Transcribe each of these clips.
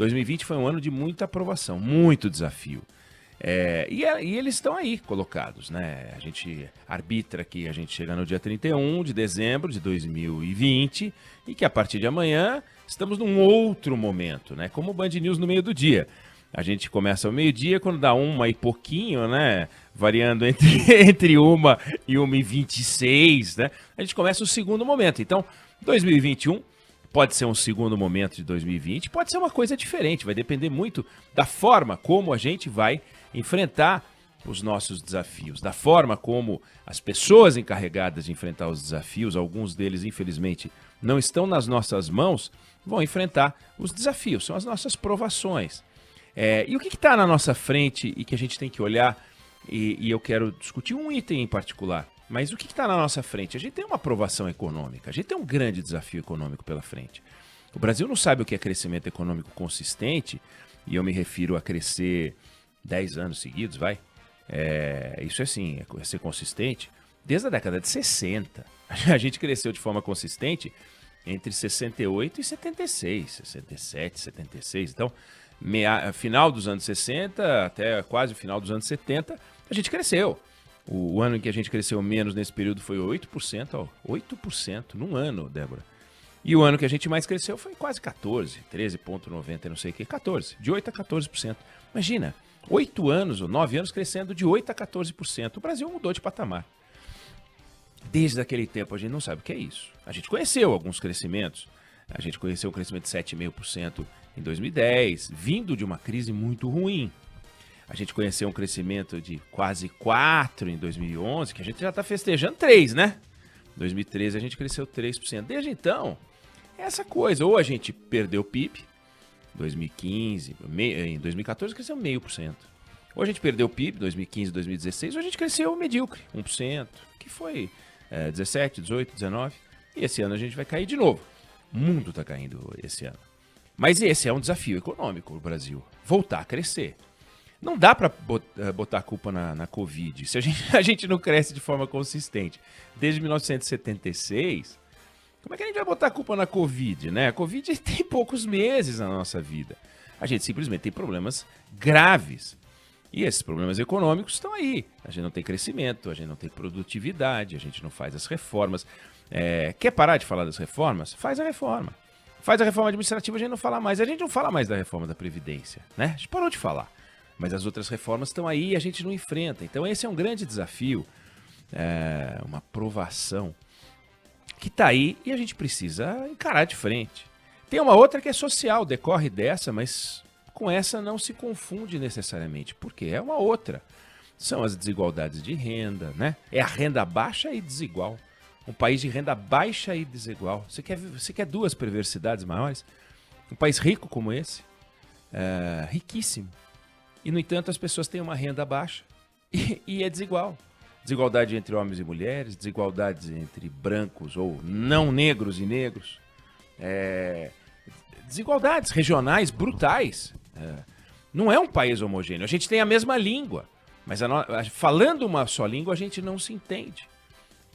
2020 foi um ano de muita aprovação, muito desafio. E eles estão aí colocados, né? A gente arbitra que a gente chega no dia 31 de dezembro de 2020 e que a partir de amanhã estamos num outro momento, né? Como o Band News no meio do dia. A gente começa ao meio-dia, quando dá 1 e pouquinho, né? Variando entre 1 e 1h26, né? A gente começa o segundo momento. Então, 2021 pode ser um segundo momento de 2020, pode ser uma coisa diferente, vai depender muito da forma como a gente vai enfrentar os nossos desafios, da forma como as pessoas encarregadas de enfrentar os desafios, alguns deles, infelizmente, não estão nas nossas mãos, vão enfrentar os desafios, são as nossas provações. E o que está na nossa frente e que a gente tem que olhar, e eu quero discutir um item em particular, mas o que está na nossa frente? A gente tem uma provação econômica, a gente tem um grande desafio econômico pela frente. O Brasil não sabe o que é crescimento econômico consistente, e eu me refiro a crescer 10 anos seguidos, vai. Isso é assim, é ser consistente. Desde a década de 60, a gente cresceu de forma consistente entre 68 e 76, 67, 76. Então, final dos anos 60 até quase o final dos anos 70, a gente cresceu. O ano em que a gente cresceu menos nesse período foi 8%, ó, 8% num ano, Débora. E o ano que a gente mais cresceu foi quase 14, 13,90, não sei o que, 14, de 8% a 14%. Imagina, 8 anos ou 9 anos crescendo de 8% a 14%. O Brasil mudou de patamar. Desde aquele tempo a gente não sabe o que é isso. A gente conheceu alguns crescimentos. A gente conheceu o crescimento de 7,5% em 2010, vindo de uma crise muito ruim. A gente conheceu um crescimento de quase 4% em 2011, que a gente já está festejando 3%, né? Em 2013 a gente cresceu 3%. Desde então, é essa coisa. Ou a gente perdeu o PIB, 2015, em 2014 cresceu 0,5%. Ou a gente perdeu o PIB, 2015, 2016, ou a gente cresceu medíocre, 1%, que foi 17, 18, 19, e esse ano a gente vai cair de novo. O mundo está caindo esse ano. Mas esse é um desafio econômico no Brasil, voltar a crescer. Não dá para botar a culpa na Covid. Se a gente não cresce de forma consistente desde 1976, como é que a gente vai botar a culpa na Covid, né? A Covid tem poucos meses na nossa vida. A gente simplesmente tem problemas graves. E esses problemas econômicos estão aí. A gente não tem crescimento, a gente não tem produtividade, a gente não faz as reformas. Quer parar de falar das reformas? Faz a reforma. Faz a reforma administrativa, a gente não fala mais. A gente não fala mais da reforma da Previdência, né? A gente parou de falar. Mas as outras reformas estão aí e a gente não enfrenta. Então esse é um grande desafio, uma provação que está aí e a gente precisa encarar de frente. Tem uma outra que é social, decorre dessa, mas com essa não se confunde necessariamente, porque é uma outra. São as desigualdades de renda, né? É a renda baixa e desigual. Um país de renda baixa e desigual. Você quer duas perversidades maiores? Um país rico como esse, riquíssimo. E, no entanto, as pessoas têm uma renda baixa e é desigual. Desigualdade entre homens e mulheres, desigualdades entre brancos ou não negros e negros. Desigualdades regionais brutais. Não é um país homogêneo. A gente tem a mesma língua, mas falando uma só língua a gente não se entende.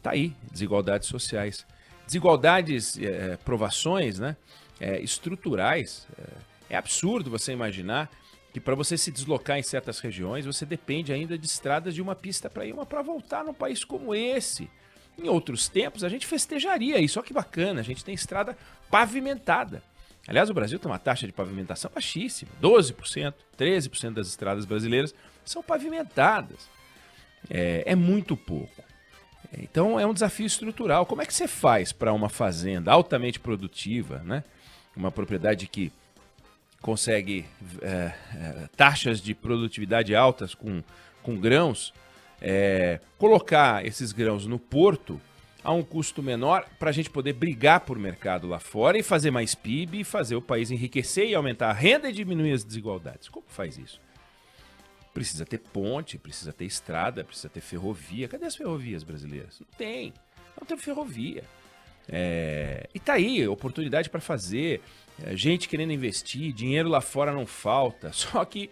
Tá aí, desigualdades sociais. Desigualdades, provações, né? Estruturais. É absurdo você imaginar que para você se deslocar em certas regiões, você depende ainda de estradas de uma pista para ir, uma para voltar num país como esse. Em outros tempos, a gente festejaria isso. Olha que bacana, a gente tem estrada pavimentada. Aliás, o Brasil tem uma taxa de pavimentação baixíssima, 12%, 13% das estradas brasileiras são pavimentadas. É muito pouco. Então, é um desafio estrutural. Como é que você faz para uma fazenda altamente produtiva, né? Uma propriedade que consegue taxas de produtividade altas com grãos, colocar esses grãos no porto a um custo menor para a gente poder brigar por mercado lá fora e fazer mais PIB e fazer o país enriquecer e aumentar a renda e diminuir as desigualdades. Como faz isso? Precisa ter ponte, precisa ter estrada, precisa ter ferrovia. Cadê as ferrovias brasileiras? Não tem ferrovia. E tá aí, oportunidade para fazer, gente querendo investir, dinheiro lá fora não falta, só que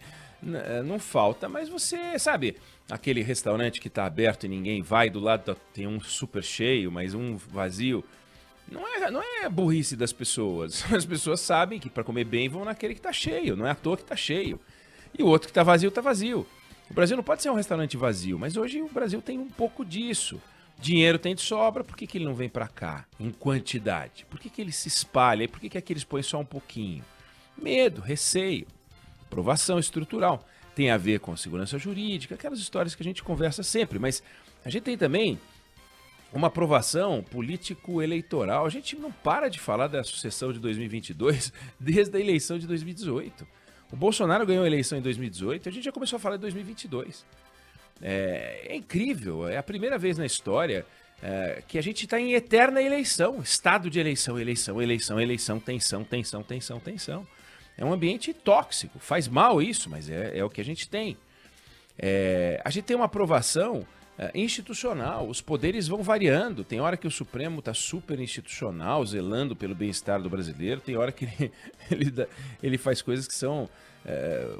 não falta, mas você sabe, aquele restaurante que está aberto e ninguém vai, do lado tem um super cheio, mas um vazio, Não é burrice das pessoas. As pessoas sabem que para comer bem vão naquele que está cheio. Não é à toa que está cheio. E o outro que está vazio, está vazio. O Brasil não pode ser um restaurante vazio, mas hoje o Brasil tem um pouco disso. Dinheiro tem de sobra, por que ele não vem para cá em quantidade? Por que ele se espalha? E por que aqueles põem só um pouquinho? Medo, receio, aprovação estrutural. Tem a ver com segurança jurídica, aquelas histórias que a gente conversa sempre, mas a gente tem também uma aprovação político-eleitoral. A gente não para de falar da sucessão de 2022 desde a eleição de 2018. O Bolsonaro ganhou a eleição em 2018 e a gente já começou a falar de 2022. É incrível, é a primeira vez na história que a gente está em eterna eleição, estado de eleição, tensão. É um ambiente tóxico, faz mal isso, mas é o que a gente tem. A gente tem uma aprovação institucional, os poderes vão variando. Tem hora que o Supremo está super institucional, zelando pelo bem-estar do brasileiro, tem hora que ele faz coisas que são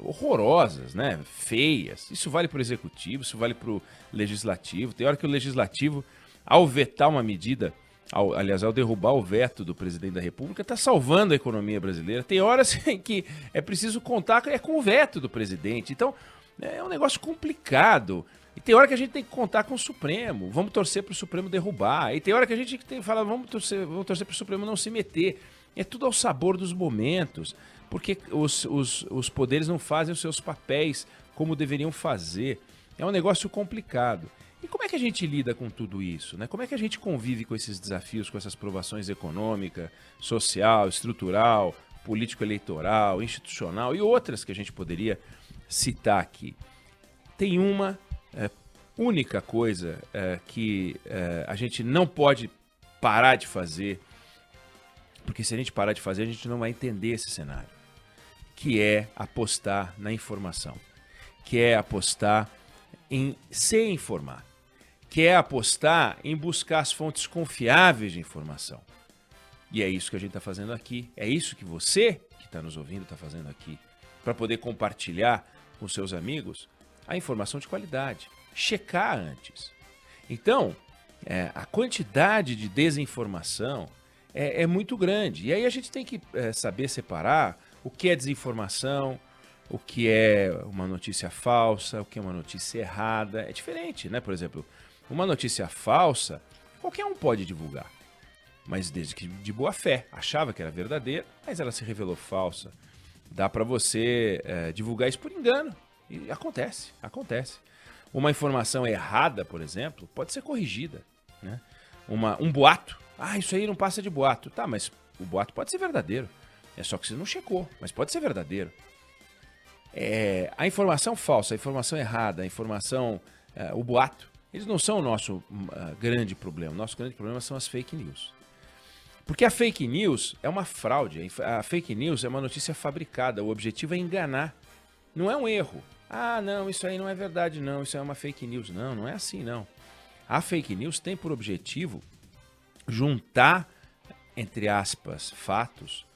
horrorosas, né? Feias. Isso vale para o Executivo, isso vale para o Legislativo. Tem hora que o Legislativo, ao vetar uma medida, ao derrubar o veto do presidente da República, está salvando a economia brasileira. Tem horas em que é preciso contar com o veto do presidente. Então, é um negócio complicado. E tem hora que a gente tem que contar com o Supremo. Vamos torcer para o Supremo derrubar. E tem hora que a gente tem que falar, vamos torcer para o Supremo não se meter. É tudo ao sabor dos momentos. Porque os poderes não fazem os seus papéis como deveriam fazer. É um negócio complicado. E como é que a gente lida com tudo isso, né? Como é que a gente convive com esses desafios, com essas provações econômica, social, estrutural, político-eleitoral, institucional e outras que a gente poderia citar aqui? Tem uma única coisa que a gente não pode parar de fazer, porque se a gente parar de fazer, a gente não vai entender esse cenário, que é apostar na informação, que é apostar em se informar, que é apostar em buscar as fontes confiáveis de informação. E é isso que a gente está fazendo aqui, é isso que você que está nos ouvindo está fazendo aqui, para poder compartilhar com seus amigos a informação de qualidade, checar antes. Então, a quantidade de desinformação é muito grande. E aí a gente tem que saber separar o que é desinformação, o que é uma notícia falsa, o que é uma notícia errada. É diferente, né? Por exemplo, uma notícia falsa, qualquer um pode divulgar, mas desde que de boa fé. Achava que era verdadeira, mas ela se revelou falsa. Dá para você divulgar isso por engano. E acontece. Uma informação errada, por exemplo, pode ser corrigida, né? Um boato. Isso aí não passa de boato. Tá, mas o boato pode ser verdadeiro. É só que você não checou, mas pode ser verdadeiro. A informação falsa, a informação errada, a informação, o boato, eles não são o nosso grande problema. O nosso grande problema são as fake news. Porque a fake news é uma fraude. A fake news é uma notícia fabricada. O objetivo é enganar. Não é um erro. Não, isso aí não é verdade, não. Isso é uma fake news. Não, não é assim, não. A fake news tem por objetivo juntar, entre aspas, fatos,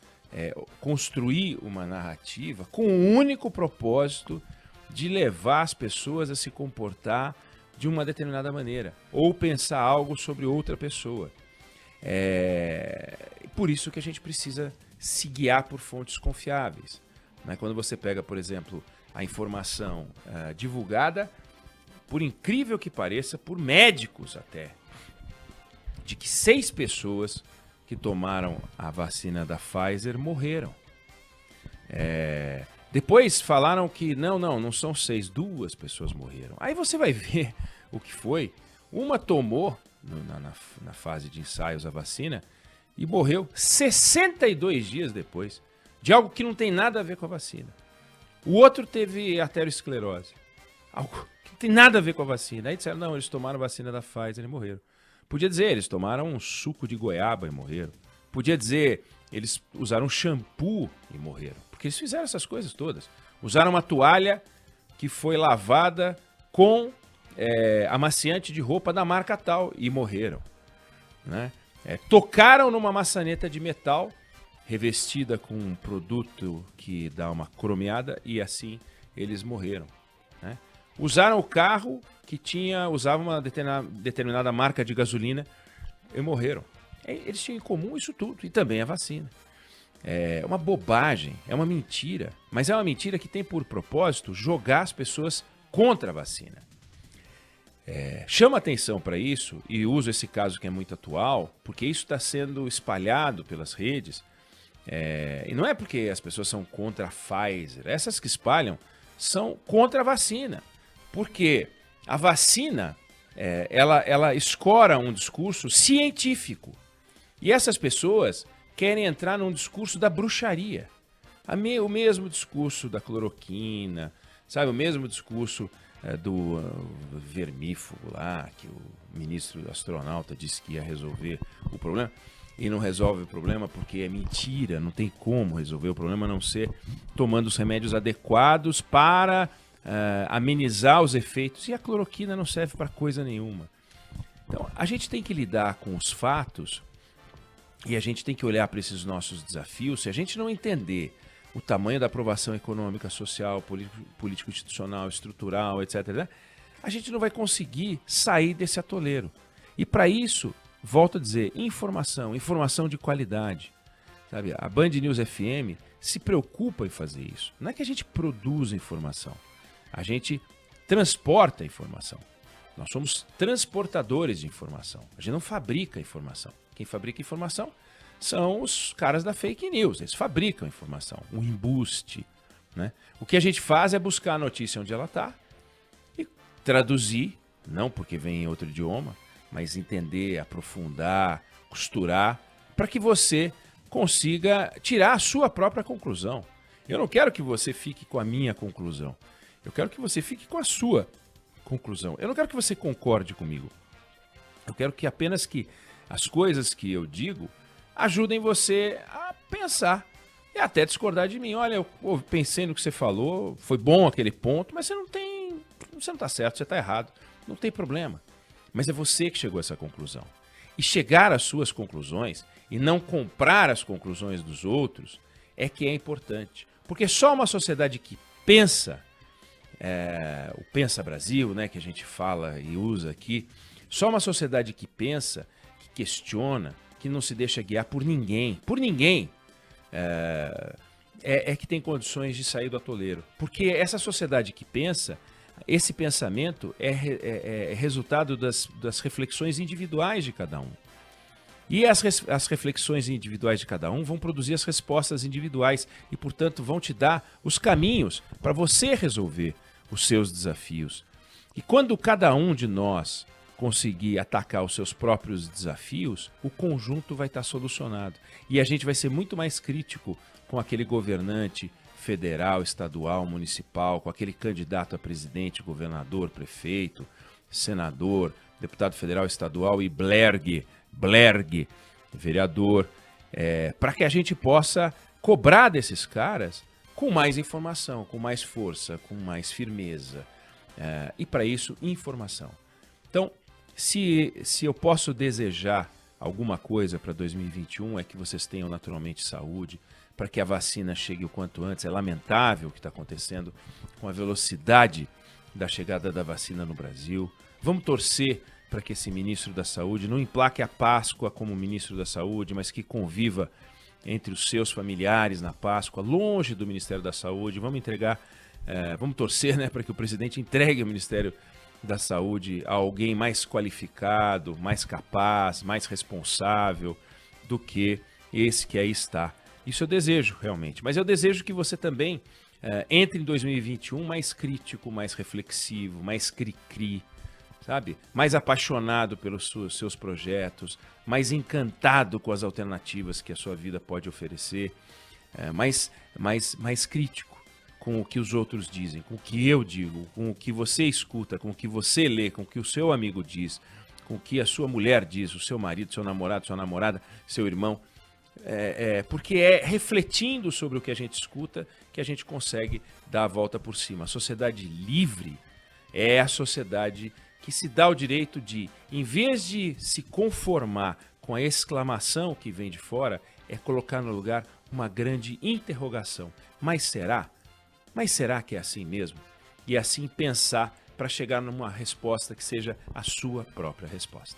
construir uma narrativa com o único propósito de levar as pessoas a se comportar de uma determinada maneira ou pensar algo sobre outra pessoa. Por isso que a gente precisa se guiar por fontes confiáveis. Né? Quando você pega, por exemplo, a informação divulgada, por incrível que pareça, por médicos até, de que 6 pessoas que tomaram a vacina da Pfizer morreram. Depois falaram que não são 6, 2 pessoas morreram. Aí você vai ver o que foi. Uma tomou na fase de ensaios a vacina e morreu 62 dias depois, de algo que não tem nada a ver com a vacina. O outro teve arteriosclerose, algo que não tem nada a ver com a vacina. Aí disseram, não, eles tomaram a vacina da Pfizer e morreram. Podia dizer, eles tomaram um suco de goiaba e morreram. Podia dizer, eles usaram shampoo e morreram. Porque eles fizeram essas coisas todas. Usaram uma toalha que foi lavada com amaciante de roupa da marca tal e morreram. Né? Tocaram numa maçaneta de metal revestida com um produto que dá uma cromeada e assim eles morreram. Né? Usaram o carro que usava uma determinada marca de gasolina e morreram. Eles tinham em comum isso tudo, e também a vacina. É uma bobagem, é uma mentira, mas é uma mentira que tem por propósito jogar as pessoas contra a vacina. Chama atenção para isso, e uso esse caso que é muito atual, porque isso está sendo espalhado pelas redes, e não é porque as pessoas são contra a Pfizer, essas que espalham são contra a vacina, porque a vacina, ela escora um discurso científico, e essas pessoas querem entrar num discurso da bruxaria, o mesmo discurso da cloroquina, sabe, o mesmo discurso do vermífugo lá, que o ministro astronauta disse que ia resolver o problema, e não resolve o problema porque é mentira, não tem como resolver o problema a não ser tomando os remédios adequados para amenizar os efeitos, e a cloroquina não serve para coisa nenhuma. Então, a gente tem que lidar com os fatos e a gente tem que olhar para esses nossos desafios. Se a gente não entender o tamanho da aprovação econômica, social, político-institucional, estrutural, etc., a gente não vai conseguir sair desse atoleiro. E para isso, volto a dizer, informação de qualidade. Sabe? A Band News FM se preocupa em fazer isso. Não é que a gente produza informação, a gente transporta informação. Nós somos transportadores de informação. A gente não fabrica informação. Quem fabrica informação são os caras da fake news. Eles fabricam informação, um embuste, né? O que a gente faz é buscar a notícia onde ela está e traduzir, não porque vem em outro idioma, mas entender, aprofundar, costurar, para que você consiga tirar a sua própria conclusão. Eu não quero que você fique com a minha conclusão. Eu quero que você fique com a sua conclusão. Eu não quero que você concorde comigo. Eu quero que apenas que as coisas que eu digo ajudem você a pensar e até discordar de mim. Olha, eu pensei no que você falou, foi bom aquele ponto, mas você não está certo, você está errado. Não tem problema. Mas é você que chegou a essa conclusão. E chegar às suas conclusões e não comprar as conclusões dos outros é que é importante. Porque só uma sociedade que pensa, o Pensa Brasil, né, que a gente fala e usa aqui, só uma sociedade que pensa, que questiona, que não se deixa guiar por ninguém, que tem condições de sair do atoleiro. Porque essa sociedade que pensa, esse pensamento é resultado das reflexões individuais de cada um. E as reflexões individuais de cada um vão produzir as respostas individuais e, portanto, vão te dar os caminhos para você resolver os seus desafios. E quando cada um de nós conseguir atacar os seus próprios desafios, o conjunto vai estar solucionado. E a gente vai ser muito mais crítico com aquele governante federal, estadual, municipal, com aquele candidato a presidente, governador, prefeito, senador, deputado federal, estadual e Blerg, vereador, para que a gente possa cobrar desses caras com mais informação, com mais força, com mais firmeza. E para isso, informação. Então, se eu posso desejar alguma coisa para 2021, é que vocês tenham naturalmente saúde, para que a vacina chegue o quanto antes. É lamentável o que está acontecendo com a velocidade da chegada da vacina no Brasil. Vamos torcer para que esse ministro da Saúde não emplaque a Páscoa como ministro da Saúde, mas que conviva entre os seus familiares na Páscoa, longe do Ministério da Saúde. Vamos torcer, né, para que o presidente entregue o Ministério da Saúde a alguém mais qualificado, mais capaz, mais responsável do que esse que aí está. Isso eu desejo, realmente. Mas eu desejo que você também entre em 2021 mais crítico, mais reflexivo, mais cri-cri, sabe? Mais apaixonado pelos seus projetos, mais encantado com as alternativas que a sua vida pode oferecer, mais crítico com o que os outros dizem, com o que eu digo, com o que você escuta, com o que você lê, com o que o seu amigo diz, com o que a sua mulher diz, o seu marido, seu namorado, sua namorada, seu irmão. Porque é refletindo sobre o que a gente escuta que a gente consegue dar a volta por cima. A sociedade livre é a sociedade que se dá o direito de, em vez de se conformar com a exclamação que vem de fora, é colocar no lugar uma grande interrogação. Mas será? Mas será que é assim mesmo? E assim pensar para chegar numa resposta que seja a sua própria resposta.